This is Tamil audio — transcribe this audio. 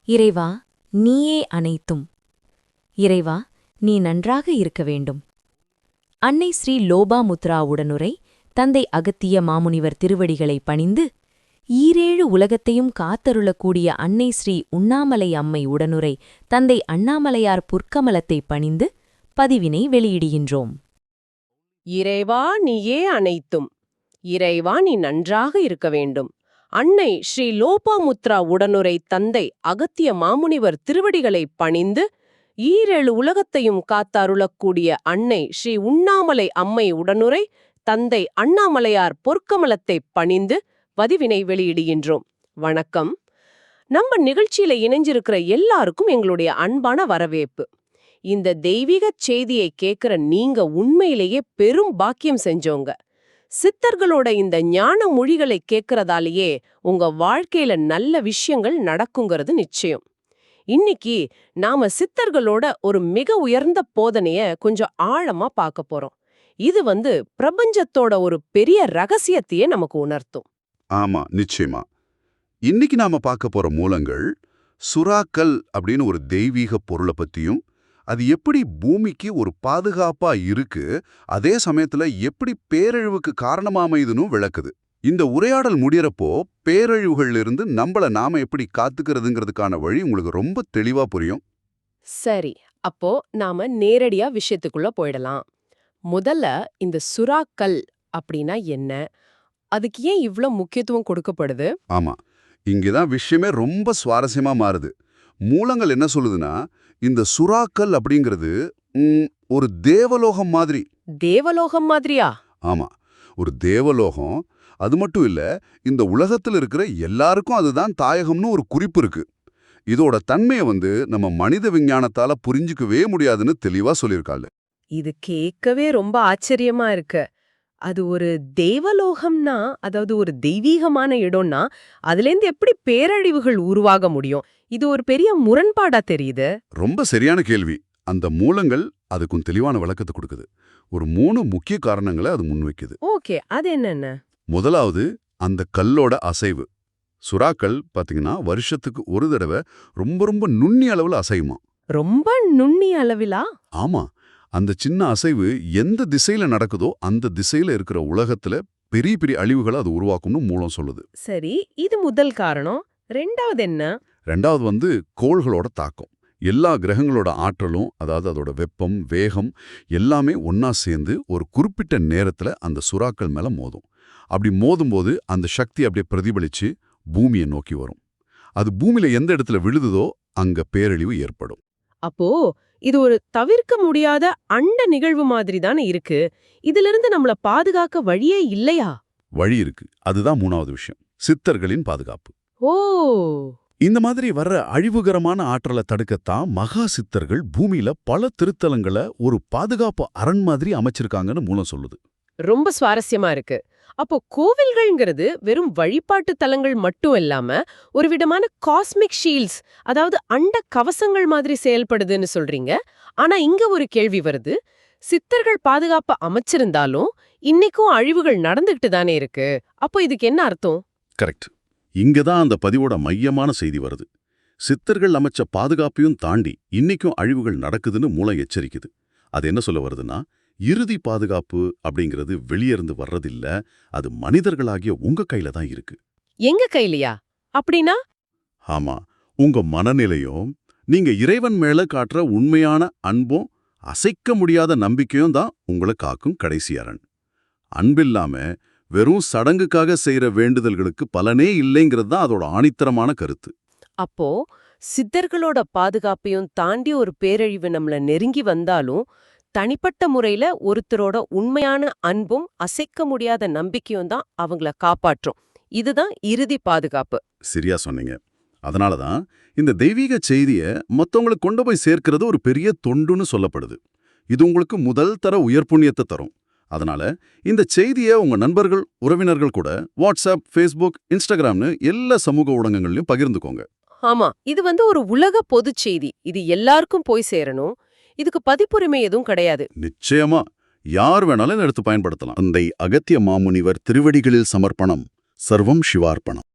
இறைவா, நீயே அனைத்தும். இறைவா, நீ நன்றாக இருக்க வேண்டும். அன்னை ஸ்ரீ லோபாமுத்ரா உடனுரை தந்தை அகத்திய மாமுனிவர் திருவடிகளை பணிந்து, ஈரேழு உலகத்தையும் காத்தருளக்கூடிய அன்னை ஸ்ரீ உண்ணாமலை அம்மை உடனுரை தந்தை அண்ணாமலையார் புற்கமலத்தை பணிந்து பதிவினை வெளியிடுகின்றோம். இறைவா, நீயே அனைத்தும். இறைவா, நீ நன்றாக இருக்க வேண்டும். அன்னை ஸ்ரீ லோபாமுத்ரா உடனுரை தந்தை அகத்திய மாமுனிவர் திருவடிகளை பணிந்து, ஈரேழு உலகத்தையும் காத்தருளக்கூடிய அன்னை ஸ்ரீ உண்ணாமலை அம்மை உடனுரை தந்தை அண்ணாமலையார் பொற்கமலத்தை பணிந்து பதிவினை வெளியிடுகின்றோம். வணக்கம். நம்ம நிகழ்ச்சியில இணைஞ்சிருக்கிற எல்லாருக்கும் எங்களுடைய அன்பான வரவேற்பு. இந்த தெய்வீக செய்தியை கேட்கிற நீங்க உண்மையிலேயே பெரும் பாக்கியம் செஞ்சோங்க. சித்தர்களோட இந்த ஞான மொழிகளை கேட்கறதாலேயே உங்க வாழ்க்கையில நல்ல விஷயங்கள் நடக்குங்கிறது நிச்சயம். இன்னைக்கு நாம சித்தர்களோட ஒரு மிக உயர்ந்த போதனைய கொஞ்சம் ஆழமா பார்க்க போறோம். இது பிரபஞ்சத்தோட ஒரு பெரிய ரகசியத்தையே நமக்கு உணர்த்தும். ஆமா, நிச்சயமா. இன்னைக்கு நாம பார்க்க போற மூலங்கள் சுறாக்கள் அப்படின்னு ஒரு தெய்வீக பொருளை பத்தியும், அது எப்படி பூமிக்கு ஒரு பாதுகாப்பா இருக்கு, அதே சமயத்துல எப்படி பேரழிவுக்கு காரணமா அமையுதுன்னு விளக்குது. இந்த உரையாடல் முடியறப்போ பேரழிவுகள்ல இருந்து நம்மள நாம எப்படி காத்துக்கிறதுங்கிறதுக்கான வழி உங்களுக்கு ரொம்ப தெளிவா புரியும். சரி, அப்போ நாம நேரடியா விஷயத்துக்குள்ள போயிடலாம். முதல்ல இந்த சுறாக்கள் அப்படின்னா என்ன, அதுக்கு ஏன் இவ்ளோ முக்கியத்துவம் கொடுக்கப்படுது? ஆமா, இங்கதான் விஷயமே ரொம்ப சுவாரஸ்யமா மாறுது. மூலங்கள் என்ன சொல்லுதுன்னா, இந்த சுறாக்கள் அப்படிங்கிறது ஒரு தேவலோகம் மாதிரி. தேவலோகம் மாதிரியா? ஆமா, ஒரு தேவலோகம். அது மட்டும் இல்ல, இந்த உலகத்தில் இருக்கிற எல்லாருக்கும் அதுதான் தாயகம்னு ஒரு குறிப்பு இருக்கு. இதோட தன்மையை நம்ம மனித விஞ்ஞானத்தால புரிஞ்சுக்கவே முடியாதுன்னு தெளிவா சொல்லியிருக்காள். இது கேட்கவே ரொம்ப ஆச்சரியமா இருக்கு. அது ஒரு தேவலோகம்னா, அதாவது ஒரு தெய்வீகமான இடம்னா, அதுலேருந்து எப்படி பேரழிவுகள் உருவாக முடியும்? இது ஒரு பெரிய முரண்பாடா தெரியுது. ரொம்ப சரியான கேள்வி. அந்த மூலங்கள் அதுக்கும் தெளிவான விளக்கத்தை கொடுக்குது. ஒரு 3 முக்கிய காரணங்களை அது முன்வைக்குது. ஓகே, அது என்னென்ன? முதலாவது, அந்த கல்லோட அசைவு. சுறாக்கள் பாத்தீங்கன்னா வருஷத்துக்கு ஒரு தடவை ரொம்ப ரொம்ப நுண்ணிய அளவுல அசையுமா. ரொம்ப நுண்ணிய அளவிலா? ஆமா, அந்த சின்ன அசைவு எந்த திசையில நடக்குதோ அந்த திசையில இருக்கிற உலகத்துல பெரிய பெரிய அழிவுகளை அது உருவாக்கும்னு மூலம் சொல்லுது. சரி, இது முதல் காரணம். ரெண்டாவது என்ன? ரெண்டாவது கோள்களோட தாக்கம். எல்லா கிரகங்களோட ஆற்றலும், அதாவது அதோட வெப்பம், வேகம் எல்லாமே ஒன்னா சேர்ந்து ஒரு குறிப்பிட்ட நேரத்துல அந்த சுறாக்கள் மேல மோதும். அப்படி மோதும்போது அந்த சக்தி அப்படியே பிரதிபலிச்சு பூமியை நோக்கி வரும். அது பூமியில எந்த இடத்துல விழுதுதோ அங்க பேரழிவு ஏற்படும். அப்போ இது ஒரு தவிர்க்க முடியாத அண்ட நிகழ்வு மாதிரி தானே இருக்கு. இதுல இருந்து நம்மள பாதுகாக்க வழியே இல்லையா? வழி இருக்கு. அதுதான் 3வது விஷயம், சித்தர்களின் பாதுகாப்பு. ஓ, இந்த மாதிரி வர்ற அழிவுகரமான ஆற்றலை தடுக்கத்தான் மகா சித்தர்கள் பூமியில பல திருத்தலங்களை ஒரு பாதுகாப்பு அரண் மாதிரி அமைச்சிருக்காங்கன்னு மூலம் சொல்லுது. ரொம்ப சுவாரஸ்யமா இருக்கு. அப்போ கோவில்கள்ங்கிறது வெறும் வழிபாட்டு தலங்கள் மட்டும் இல்லாம ஒரு விதமான காஸ்மிக் ஷீல்ட்ஸ், அதாவது அண்ட கவசங்கள் மாதிரி செயல்படுதுன்னு சொல்றீங்க. ஆனா இங்க ஒரு கேள்வி வருது. சித்தர்கள் பாதுகாப்பு அமைச்சிருந்தாலும் இன்னைக்கும் அழிவுகள் நடந்துகிட்டு தானே இருக்கு. அப்போ இதுக்கு என்ன அர்த்தம்? கரெக்ட். இங்கதான் அந்த பதிவோட மையமான செய்தி வருது. சித்தர்கள் அமைச்ச பாதுகாப்பையும் தாண்டி இன்னைக்கும் அழிவுகள் நடக்குதுன்னு மூலம் எச்சரிக்குது. அது என்ன சொல்ல வருதுன்னா, இறுதி பாதுகாப்பு அப்படிங்கிறது வெளியிருந்து வர்றதில்ல, அது மனிதர்களாகிய உங்க கையில தான் இருக்கு. எங்க கையிலையா? அப்படின்னா? ஆமா, உங்க மனநிலையும் நீங்க இறைவன் மேல காட்டுற உண்மையான அன்பும் அசைக்க முடியாத நம்பிக்கையும் தான் உங்களை காக்கும் கடைசி அரண். அன்பில்லாம வெறும் சடங்குக்காக செய்யற வேண்டுதல்களுக்கு பலனே இல்லைங்கிறது தான் அதோட ஆணித்தரமான கருத்து. அப்போ சித்தர்களோட பாதுகாப்பையும் தாண்டி ஒரு பேரழிவு நம்மள நெருங்கி வந்தாலும் தனிப்பட்ட முறையில ஒருத்தரோட உண்மையான அன்பும் அசைக்க முடியாத நம்பிக்கையும் தான் அவங்கள காப்பாற்றும். இதுதான் இறுதி பாதுகாப்பு. சரியா சொன்னீங்க. அதனாலதான் இந்த தெய்வீக செய்தியை மத்தவங்களுக்கு கொண்டு போய் சேர்க்கிறது ஒரு பெரிய தொண்டுன்னு சொல்லப்படுது. இது உங்களுக்கு முதல் தர உயர்புண்ணியத்தை தரும். அதனால இந்த செய்தியை உங்க நண்பர்கள், உறவினர்கள் கூட வாட்ஸ்அப், ஃபேஸ்புக், இன்ஸ்டாகிராம்னு எல்லா சமூக ஊடகங்களையும் பகிர்ந்துக்கோங்க. ஆமா, இது ஒரு உலக பொது செய்தி. இது எல்லாருக்கும் போய் சேரணும். இதுக்கு பதிப்புரிமை எதுவும் கிடையாது. நிச்சயமா யார் வேணாலும் எடுத்து பயன்படுத்தலாம். தந்தை அகத்திய மாமுனிவர் திருவடிகளில் சமர்ப்பணம். சர்வம் சிவார்ப்பணம்.